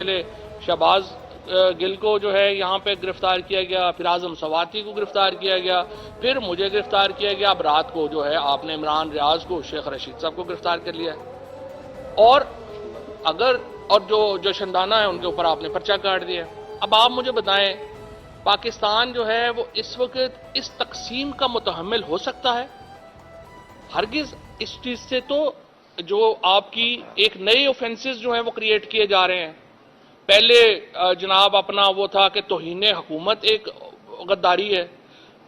पहले शहबाज गिल को जो है यहाँ पे गिरफ्तार किया गया, फिर आजम सवाती को गिरफ्तार किया गया, फिर मुझे गिरफ्तार किया गया। अब रात को जो है आपने इमरान रियाज को, शेख रशीद साहब को गिरफ्तार कर लिया है। और अगर और जो शंदाना है उनके ऊपर आपने पर्चा काट दिया। अब आप मुझे बताएं, पाकिस्तान जो है वो इस वक्त इस तकसीम का मुतहम्मिल हो सकता है? हरगिज इस चीज से तो जो आपकी एक नए ऑफेंसेस जो हैं वो क्रिएट किए जा रहे हैं। पहले जनाब अपना वो था कि तौहीन हुकूमत एक गद्दारी है,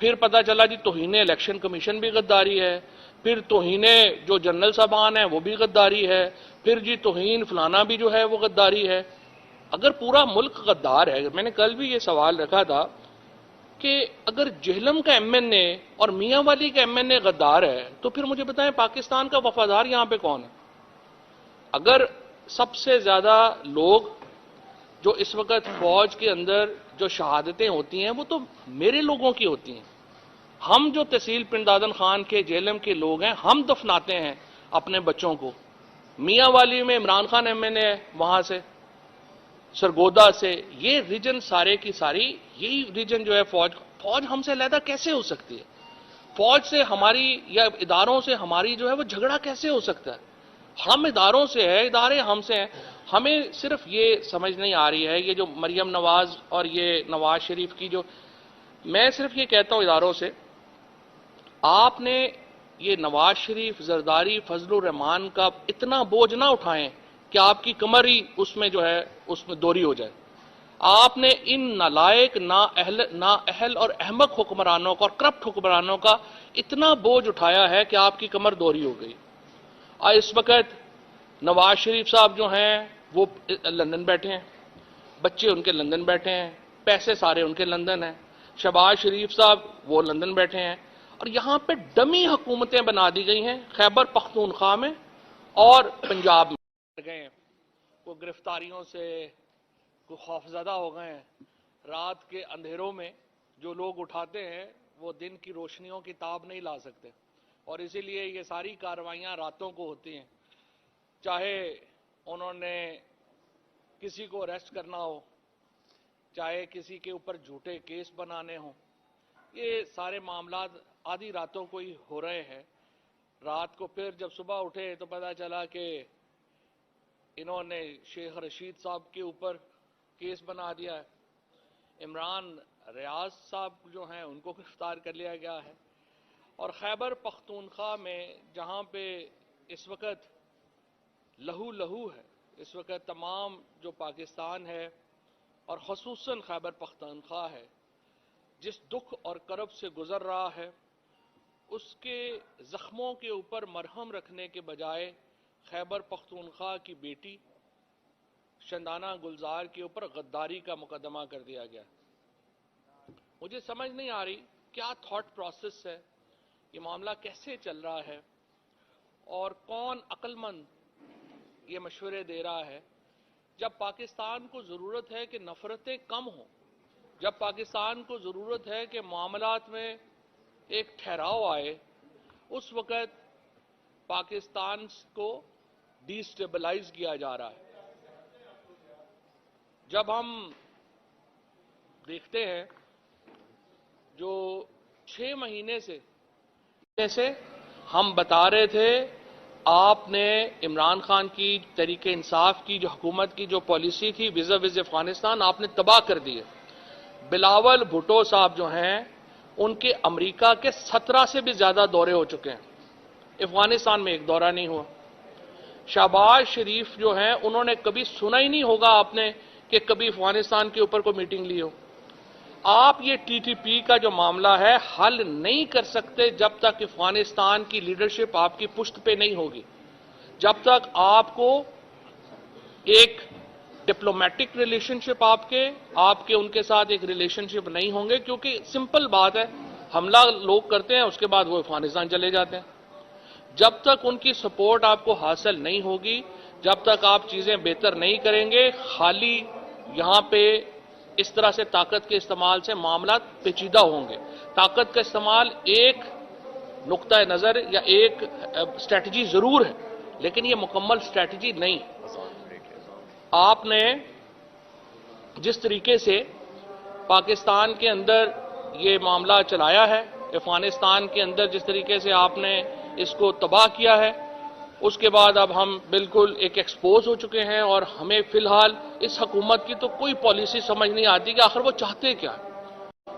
फिर पता चला जी तौहीन इलेक्शन कमीशन भी गद्दारी है, फिर तौहीन जो जनरल साहबान है वो भी गद्दारी है, फिर जी तौहीन फलाना भी जो है वो गद्दारी है। अगर पूरा मुल्क गद्दार है, मैंने कल भी ये सवाल रखा था कि अगर जेहलम का एमएनए और मियां वाली का एमएनए गद्दार है तो फिर मुझे बताएं पाकिस्तान का वफादार यहां पे कौन है? अगर सबसे ज्यादा लोग जो इस वक्त फौज के अंदर जो शहादतें होती हैं वो तो मेरे लोगों की होती हैं। हम जो तहसील पिंडादन खान के जेएलएम के लोग हैं, हम दफनाते हैं अपने बच्चों को। मियां वाली में इमरान खान एमएनए है, वहां से सरगोदा से, ये रीजन सारे की सारी यही रीजन जो है फौज हमसे अलहदा कैसे हो सकती है? फौज से हमारी या इदारों से हमारी जो है वो झगड़ा कैसे हो सकता है? हम इदारों से है, इदारे हमसे हैं। हमें सिर्फ ये समझ नहीं आ रही है, ये जो मरियम नवाज और ये नवाज शरीफ की जो, मैं सिर्फ ये कहता हूं इदारों से, आपने ये नवाज शरीफ, जरदारी, फजलुर रहमान का इतना बोझ ना उठाएं कि आपकी कमर ही उसमें जो है उसमें दोरी हो जाए। आपने इन नालायक, नाअहल और अहमक हुक्मरानों का और करप्ट हुक्मरानों का इतना बोझ उठाया है कि आपकी कमर दोरी हो गई। और इस वक्त नवाज शरीफ साहब जो हैं वो लंदन बैठे हैं, बच्चे उनके लंदन बैठे हैं, पैसे सारे उनके लंदन हैं। शहबाज शरीफ साहब वो लंदन बैठे हैं और यहां पे डमी हुकूमतें बना दी गई हैं खैबर पख्तूनख्वा में और पंजाब में। गए हैं वो गिरफ्तारियों से को खौफजदा हो गए हैं। रात के अंधेरों में जो लोग उठाते हैं वो दिन की रोशनियों की ताब नहीं ला सकते, और इसीलिए ये सारी कार्रवाइयां रातों को होती हैं। चाहे उन्होंने किसी को अरेस्ट करना हो, चाहे किसी के ऊपर झूठे केस बनाने हों, ये सारे मामला आधी रातों को ही हो रहे हैं। रात को फिर जब सुबह उठे तो पता चला कि इन्होंने शेख रशीद साहब के ऊपर केस बना दिया है, इमरान रियाज साहब जो हैं उनको गिरफ्तार कर लिया गया है। और खैबर पख्तूनख्वा में जहां पे इस वक्त लहू लहू है, इस वक्त तमाम जो पाकिस्तान है और ख़ुसूसन खैबर पख्तूनख्वा है जिस दुख और करब से गुजर रहा है, उसके जख्मों के ऊपर मरहम रखने के बजाय खैबर पख्तूनख्वा की बेटी शंदाना गुलजार के ऊपर गद्दारी का मुकदमा कर दिया गया। मुझे समझ नहीं आ रही क्या थॉट प्रोसेस है, ये मामला कैसे चल रहा है और कौन अक्लमंद ये मशवरे दे रहा है। जब पाकिस्तान को जरूरत है कि नफरतें कम हों, जब पाकिस्तान को जरूरत है कि मामलात में एक ठहराव आए, उस वक्त पाकिस्तान को डिस्टेबलाइज किया जा रहा है। जब हम देखते हैं जो 6 महीने से जैसे हम बता रहे थे, आपने इमरान खान की तहरीके इंसाफ की जो हुकूमत की जो पॉलिसी थी विज़ा विज़ अफगानिस्तान, आपने तबाह कर दी है। बिलावल भुट्टो साहब जो हैं उनके अमेरिका के 17 से भी ज्यादा दौरे हो चुके हैं, अफगानिस्तान में एक दौरा नहीं हुआ। शहबाज शरीफ जो हैं उन्होंने कभी सुना ही नहीं होगा आपने कि कभी अफगानिस्तान के ऊपर कोई मीटिंग ली हो। आप ये टीटीपी का जो मामला है हल नहीं कर सकते जब तक अफगानिस्तान की लीडरशिप आपकी पुश्त पे नहीं होगी, जब तक आपको एक डिप्लोमेटिक रिलेशनशिप आपके उनके साथ एक रिलेशनशिप नहीं होंगे। क्योंकि सिंपल बात है, हमला लोग करते हैं उसके बाद वो अफगानिस्तान चले जाते हैं। जब तक उनकी सपोर्ट आपको हासिल नहीं होगी, जब तक आप चीजें बेहतर नहीं करेंगे, खाली यहां पे इस तरह से ताकत के इस्तेमाल से मामला पेचीदा होंगे। ताकत का इस्तेमाल एक नुक्ता नजर या एक स्ट्रैटेजी जरूर है, लेकिन ये मुकम्मल स्ट्रैटेजी नहीं। आपने जिस तरीके से पाकिस्तान के अंदर ये मामला चलाया है, अफगानिस्तान के अंदर जिस तरीके से आपने इसको तबाह किया है, उसके बाद अब हम बिल्कुल एक एक्सपोज हो चुके हैं और हमें फिलहाल इस हुकूमत की तो कोई पॉलिसी समझ नहीं आती कि आखिर वो चाहते क्या।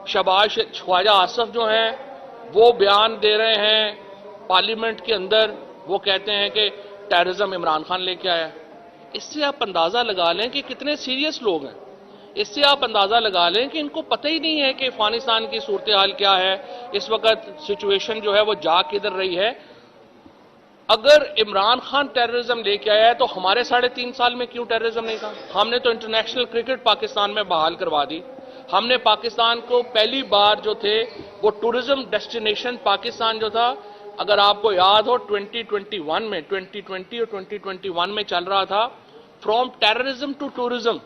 शहबाज ख्वाजा आसफ जो हैं वो बयान दे रहे हैं पार्लियामेंट के अंदर, वो कहते हैं कि टेररिज्म इमरान खान लेके आया। इससे आप अंदाजा लगा लें कि कितने सीरियस लोग हैं। इससे आप अंदाजा लगा लें कि इनको पता ही नहीं है कि अफगानिस्तान की सूरत हाल क्या है, इस वक्त सिचुएशन जो है वो जा किधर रही है। अगर इमरान खान टेररिज्म लेके आया है तो हमारे 3.5 साल में क्यों टेररिज्म नहीं था? हमने तो इंटरनेशनल क्रिकेट पाकिस्तान में बहाल करवा दी। हमने पाकिस्तान को पहली बार जो थे वो टूरिज्म डेस्टिनेशन पाकिस्तान जो था, अगर आपको याद हो 2021 में 2020 और 2021 में चल रहा था फ्रॉम टेररिज्म टू टूरिज्म।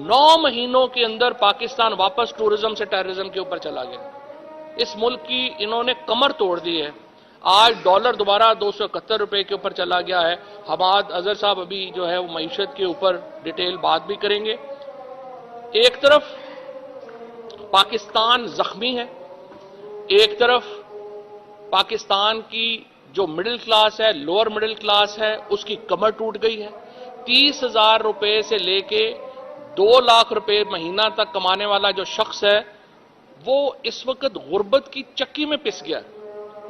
9 महीनों के अंदर पाकिस्तान वापस टूरिज्म से टेररिज्म के ऊपर चला गया। इस मुल्क की इन्होंने कमर तोड़ दी है। आज डॉलर दोबारा 271 रुपए के ऊपर चला गया है। हमाद अजहर साहब अभी जो है वो मईशत के ऊपर डिटेल बात भी करेंगे। एक तरफ पाकिस्तान जख्मी है, एक तरफ पाकिस्तान की जो मिडिल क्लास है, लोअर मिडिल क्लास है, उसकी कमर टूट गई है। 30,000 रुपए से लेके 2 लाख रुपए महीना तक कमाने वाला जो शख्स है वो इस वक्त गुर्बत की चक्की में पिस गया।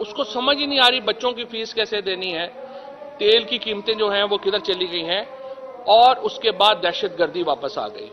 उसको समझ ही नहीं आ रही बच्चों की फीस कैसे देनी है, तेल की कीमतें जो हैं वो किधर चली गई हैं, और उसके बाद दहशतगर्दी वापस आ गई।